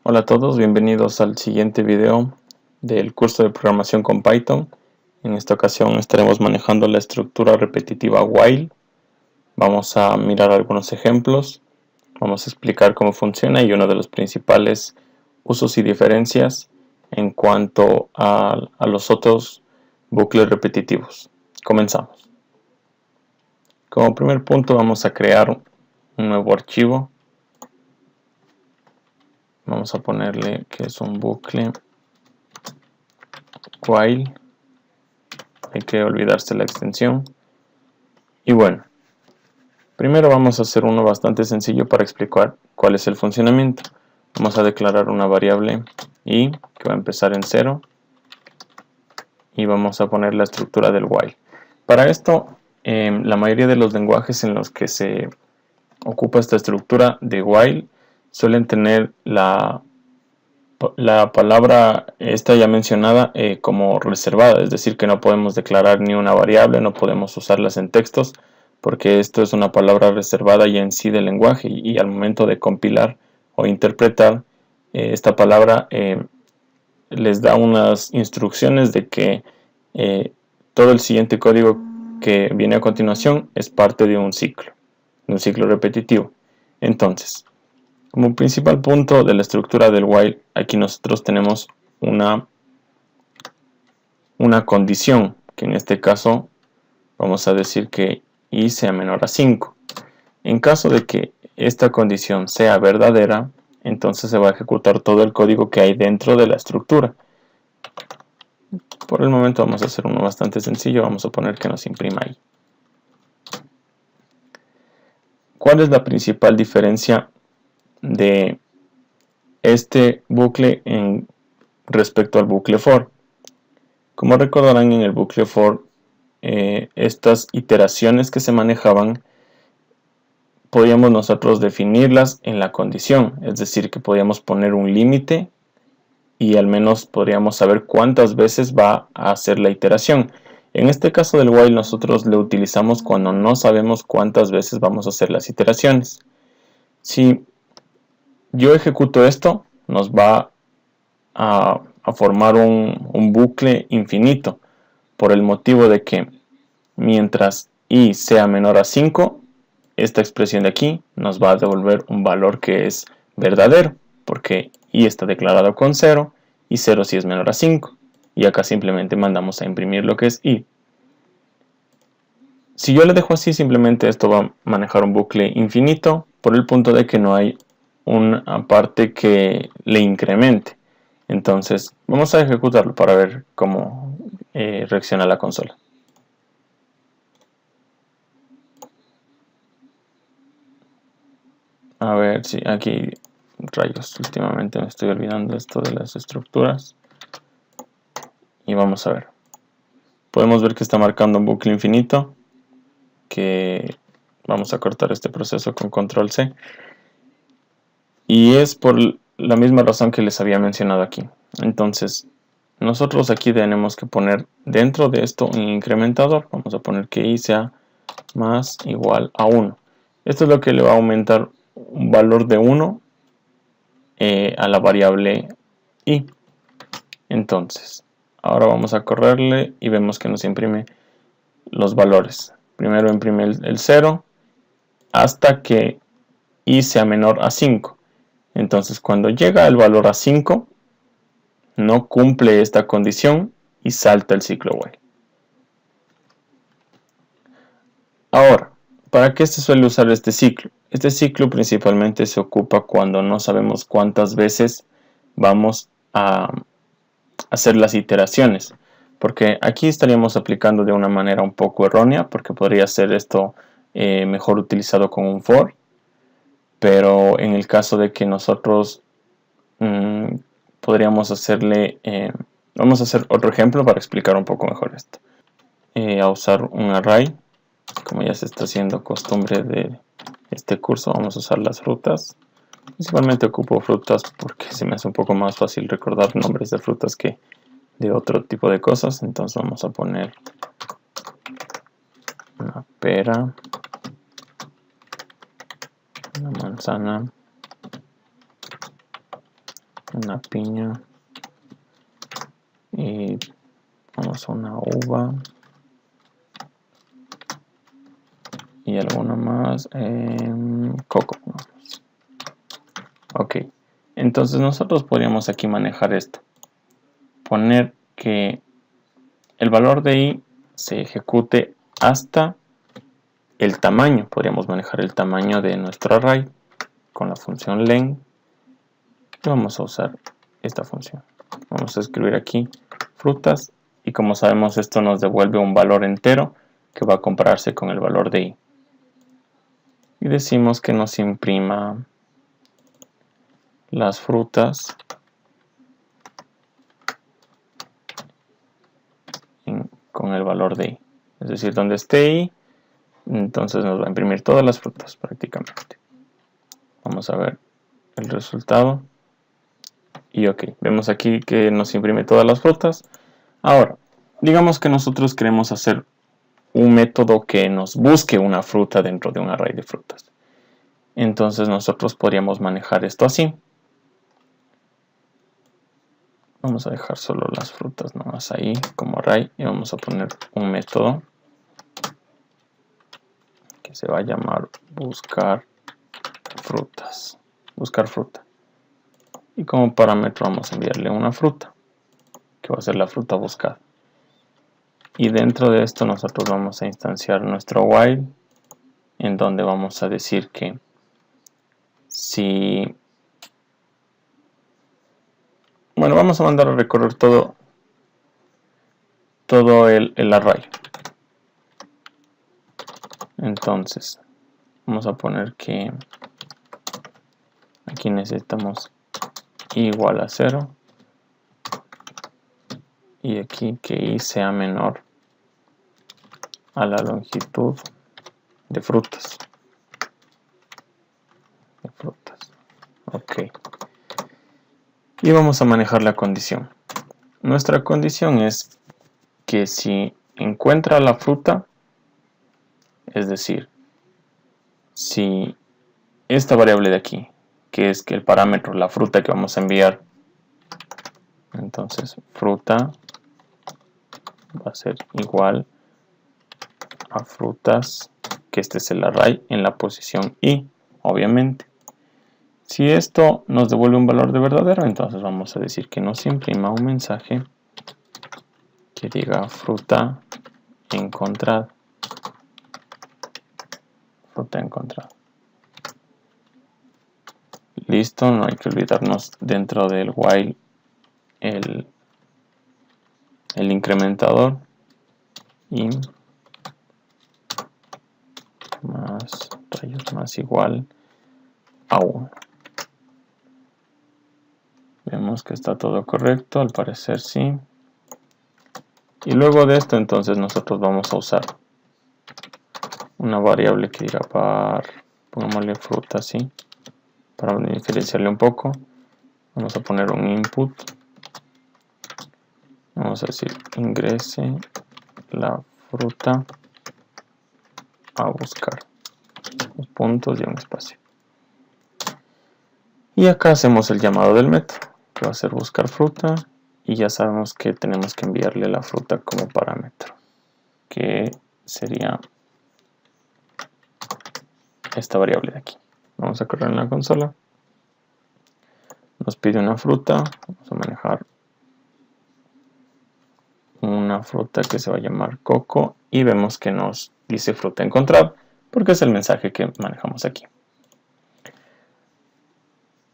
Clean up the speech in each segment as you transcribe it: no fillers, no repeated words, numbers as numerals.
Hola a todos, bienvenidos al siguiente video del curso de programación con Python. En esta ocasión estaremos manejando la estructura repetitiva while. Vamos a mirar algunos ejemplos, vamos a explicar cómo funciona y uno de los principales usos y diferencias en cuanto a los otros bucles repetitivos. Comenzamos. Como primer punto vamos a crear un nuevo archivo. Vamos a ponerle que es un bucle while. Hay que olvidarse la extensión. Y bueno, primero vamos a hacer uno bastante sencillo para explicar cuál es el funcionamiento. Vamos a declarar una variable i que va a empezar en 0 y vamos a poner la estructura del while. Para esto, la mayoría de los lenguajes en los que se ocupa esta estructura de while suelen tener la palabra esta ya mencionada como reservada, es decir que no podemos declarar ni una variable, no podemos usarlas en textos porque esto es una palabra reservada ya en sí del lenguaje y al momento de compilar o interpretar esta palabra les da unas instrucciones de que todo el siguiente código que viene a continuación es parte de un ciclo repetitivo. Entonces, como principal punto de la estructura del while, aquí nosotros tenemos una condición, que en este caso vamos a decir que i sea menor a 5. En caso de que esta condición sea verdadera, entonces se va a ejecutar todo el código que hay dentro de la estructura. Por el momento vamos a hacer uno bastante sencillo, vamos a poner que nos imprima i. ¿Cuál es la principal diferencia de este bucle respecto al bucle for? Como recordarán, en el bucle for estas iteraciones que se manejaban podíamos nosotros definirlas en la condición, es decir que podíamos poner un límite y al menos podríamos saber cuántas veces va a hacer la iteración. En este caso del while nosotros lo utilizamos cuando no sabemos cuántas veces vamos a hacer las iteraciones. Si yo ejecuto esto, nos va a formar un bucle infinito, por el motivo de que mientras i sea menor a 5, esta expresión de aquí nos va a devolver un valor que es verdadero, porque i está declarado con 0 y 0 si es menor a 5. Y acá simplemente mandamos a imprimir lo que es i. Si yo le dejo así, simplemente esto va a manejar un bucle infinito por el punto de que no hay una parte que le incremente. Entonces vamos a ejecutarlo para ver cómo reacciona la consola. A ver si aquí, rayos, últimamente me estoy olvidando esto de las estructuras. Y vamos a ver. Podemos ver que está marcando un bucle infinito. Que vamos a cortar este proceso con control C. Y es por la misma razón que les había mencionado aquí. Entonces, nosotros aquí tenemos que poner dentro de esto un incrementador. Vamos a poner que i sea más igual a 1. Esto es lo que le va a aumentar un valor de 1 a la variable i. Entonces, ahora vamos a correrle y vemos que nos imprime los valores. Primero imprime el 0 hasta que i sea menor a 5. Entonces, cuando llega el valor a 5, no cumple esta condición y salta el ciclo while. Ahora, ¿para qué se suele usar este ciclo? Este ciclo principalmente se ocupa cuando no sabemos cuántas veces vamos a hacer las iteraciones, porque aquí estaríamos aplicando de una manera un poco errónea, porque podría ser esto mejor utilizado con un for, pero en el caso de que nosotros podríamos hacerle, vamos a hacer otro ejemplo para explicar un poco mejor esto. A usar un array, como ya se está haciendo costumbre de este curso, vamos a usar las frutas. Principalmente ocupo frutas porque se me hace un poco más fácil recordar nombres de frutas que de otro tipo de cosas. Entonces vamos a poner una pera, una manzana, una piña y vamos a una uva y alguna más, coco. Ok, entonces nosotros podríamos aquí manejar esto, poner que el valor de i se ejecute hasta el tamaño. Podríamos manejar el tamaño de nuestro array con la función len y vamos a usar esta función. Vamos a escribir aquí frutas y como sabemos esto nos devuelve un valor entero que va a compararse con el valor de i. Y decimos que nos imprima las frutas con el valor de i. Es decir, donde esté i, entonces nos va a imprimir todas las frutas prácticamente. Vamos a ver el resultado. Y ok, vemos aquí que nos imprime todas las frutas. Ahora, digamos que nosotros queremos hacer un método que nos busque una fruta dentro de un array de frutas. Entonces nosotros podríamos manejar esto así. Vamos a dejar solo las frutas nomás ahí como array y vamos a poner un método que se va a llamar buscar frutas. Buscar fruta. Y como parámetro vamos a enviarle una fruta, que va a ser la fruta buscada. Y dentro de esto nosotros vamos a instanciar nuestro while, en donde vamos a decir que si... Bueno, vamos a mandar a recorrer todo el array. Entonces, vamos a poner que aquí necesitamos igual a 0 y aquí que i sea menor a la longitud de frutas. Ok. Y vamos a manejar la condición. Nuestra condición es que si encuentra la fruta, es decir, si esta variable de aquí, que es que el parámetro, la fruta que vamos a enviar, entonces fruta va a ser igual a frutas, que este es el array en la posición i, obviamente. Si esto nos devuelve un valor de verdadero, entonces vamos a decir que nos imprima un mensaje que diga fruta encontrada. Fruta encontrada. Listo, no hay que olvidarnos dentro del while el incrementador y más igual a 1. Vemos que está todo correcto, al parecer sí. Y luego de esto entonces nosotros vamos a usar una variable que diga pongámosle fruta así, para diferenciarle un poco. Vamos a poner un input. Vamos a decir ingrese la fruta a buscar. Dos puntos y un espacio. Y acá hacemos el llamado del método, que va a ser buscar fruta, y ya sabemos que tenemos que enviarle la fruta como parámetro, que sería esta variable de aquí. Vamos a correr en la consola. Nos pide una fruta, vamos a manejar una fruta que se va a llamar coco, y vemos que nos dice fruta encontrada, porque es el mensaje que manejamos aquí.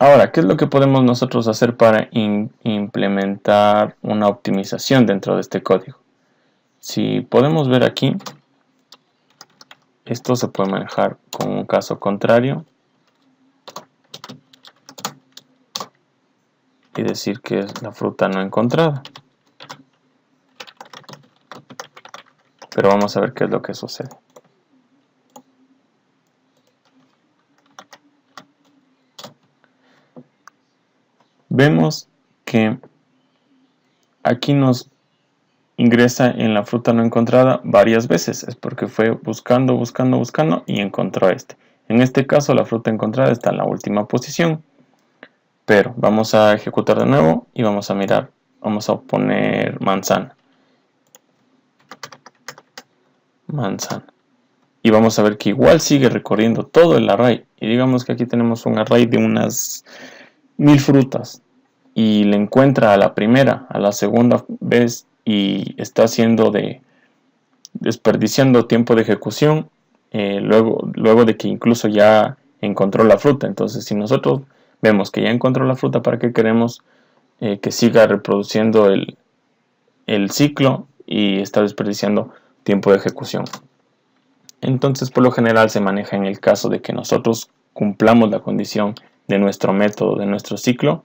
Ahora, ¿qué es lo que podemos nosotros hacer para implementar una optimización dentro de este código? Si podemos ver aquí, esto se puede manejar con un caso contrario y decir que es la fruta no encontrada. Pero vamos a ver qué es lo que sucede. Vemos que aquí nos ingresa en la fruta no encontrada varias veces. Es porque fue buscando y encontró este. En este caso la fruta encontrada está en la última posición. Pero vamos a ejecutar de nuevo y vamos a mirar. Vamos a poner manzana. Y vamos a ver que igual sigue recorriendo todo el array. Y digamos que aquí tenemos un array de unas 1000 frutas. Y le encuentra a la primera, a la segunda vez y está haciendo desperdiciando tiempo de ejecución luego de que incluso ya encontró la fruta. Entonces, si nosotros vemos que ya encontró la fruta, ¿para qué queremos que siga reproduciendo el ciclo y está desperdiciando tiempo de ejecución? Entonces, por lo general se maneja en el caso de que nosotros cumplamos la condición de nuestro método, de nuestro ciclo,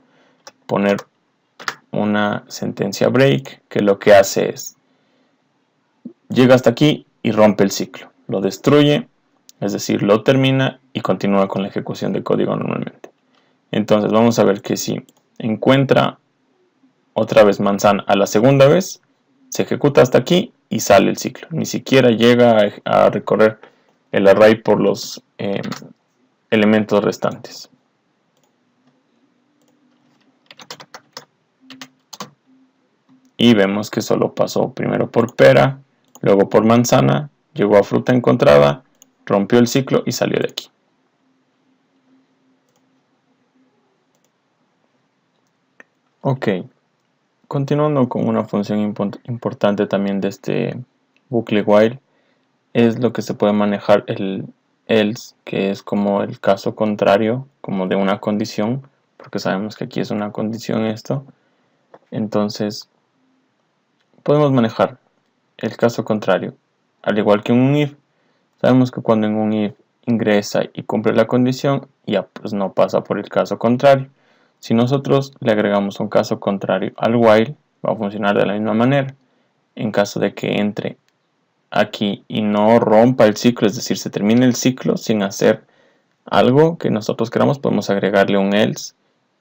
poner una sentencia break que lo que hace es llega hasta aquí y rompe el ciclo, lo destruye, es decir, lo termina y continúa con la ejecución del código normalmente. Entonces vamos a ver que si encuentra otra vez manzana a la segunda vez, se ejecuta hasta aquí y sale el ciclo. Ni siquiera llega a recorrer el array por los elementos restantes. Y vemos que solo pasó primero por pera, luego por manzana, llegó a fruta encontrada, rompió el ciclo y salió de aquí. Ok, continuando con una función importante también de este bucle while, es lo que se puede manejar el else, que es como el caso contrario, como de una condición, porque sabemos que aquí es una condición esto. Entonces, podemos manejar el caso contrario, al igual que en un if. Sabemos que cuando en un if ingresa y cumple la condición, ya pues no pasa por el caso contrario. Si nosotros le agregamos un caso contrario al while, va a funcionar de la misma manera. En caso de que entre aquí y no rompa el ciclo, es decir, se termine el ciclo sin hacer algo que nosotros queramos, podemos agregarle un else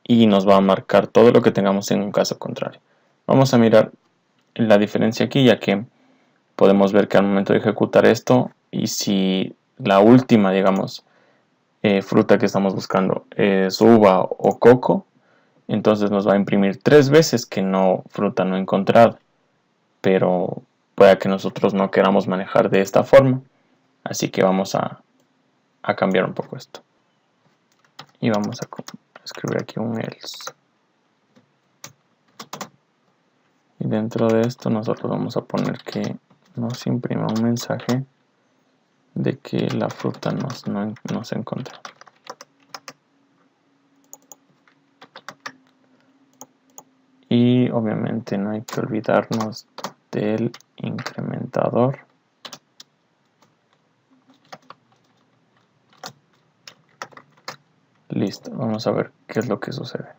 y nos va a marcar todo lo que tengamos en un caso contrario. Vamos a mirar la diferencia aquí, ya que podemos ver que al momento de ejecutar esto, y si la última, digamos, fruta que estamos buscando es uva o coco, entonces nos va a imprimir 3 veces que no, fruta no encontrada. Pero puede que nosotros no queramos manejar de esta forma, así que vamos a cambiar un poco esto. Y vamos a escribir aquí un else. Y dentro de esto nosotros vamos a poner que nos imprima un mensaje de que la fruta no se encontró. Y obviamente no hay que olvidarnos del incrementador. Listo, vamos a ver qué es lo que sucede.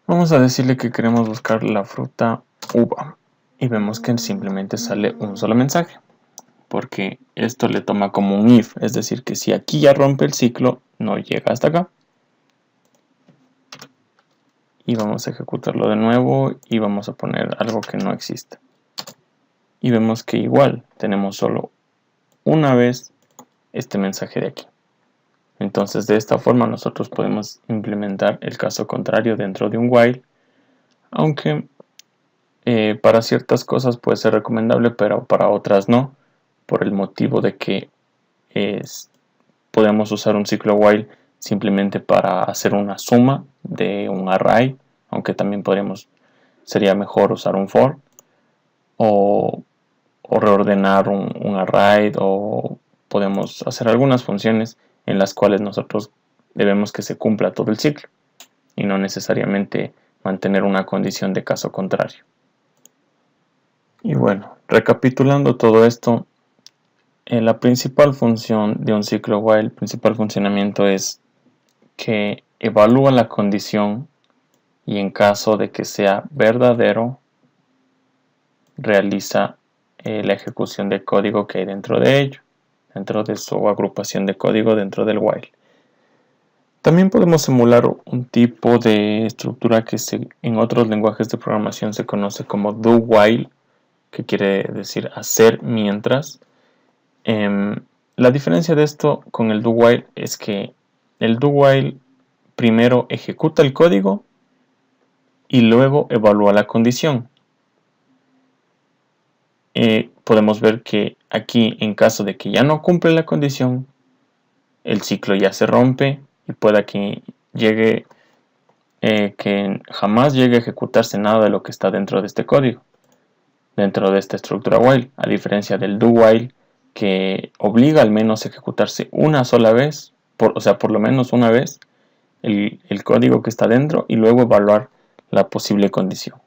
Vamos a decirle que queremos buscar la fruta uva y vemos que simplemente sale un solo mensaje, porque esto le toma como un if, es decir, que si aquí ya rompe el ciclo, no llega hasta acá. Y vamos a ejecutarlo de nuevo y vamos a poner algo que no exista. Y vemos que igual tenemos solo una vez este mensaje de aquí. Entonces de esta forma nosotros podemos implementar el caso contrario dentro de un while, aunque para ciertas cosas puede ser recomendable, pero para otras no, por el motivo de que podemos usar un ciclo while simplemente para hacer una suma de un array, aunque también sería mejor usar un for o reordenar un array, o podemos hacer algunas funciones en las cuales nosotros debemos que se cumpla todo el ciclo y no necesariamente mantener una condición de caso contrario. Y bueno, recapitulando todo esto, la principal función de un ciclo while, el principal funcionamiento es que evalúa la condición y en caso de que sea verdadero, realiza la ejecución del código que hay dentro de ello, dentro de su agrupación de código dentro del while. También podemos emular un tipo de estructura que en otros lenguajes de programación se conoce como do while, que quiere decir hacer mientras. La diferencia de esto con el do while es que el do while primero ejecuta el código y luego evalúa la condición. Podemos ver que aquí, en caso de que ya no cumple la condición, el ciclo ya se rompe y pueda que llegue que jamás llegue a ejecutarse nada de lo que está dentro de este código, dentro de esta estructura while, a diferencia del do while, que obliga al menos a ejecutarse una sola vez, o sea, por lo menos una vez, el código que está dentro y luego evaluar la posible condición.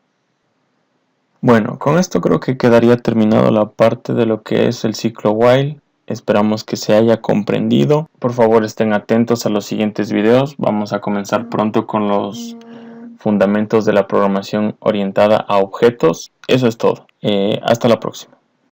Bueno, con esto creo que quedaría terminado la parte de lo que es el ciclo while. Esperamos que se haya comprendido. Por favor, estén atentos a los siguientes videos. Vamos a comenzar pronto con los fundamentos de la programación orientada a objetos. Eso es todo. Hasta la próxima.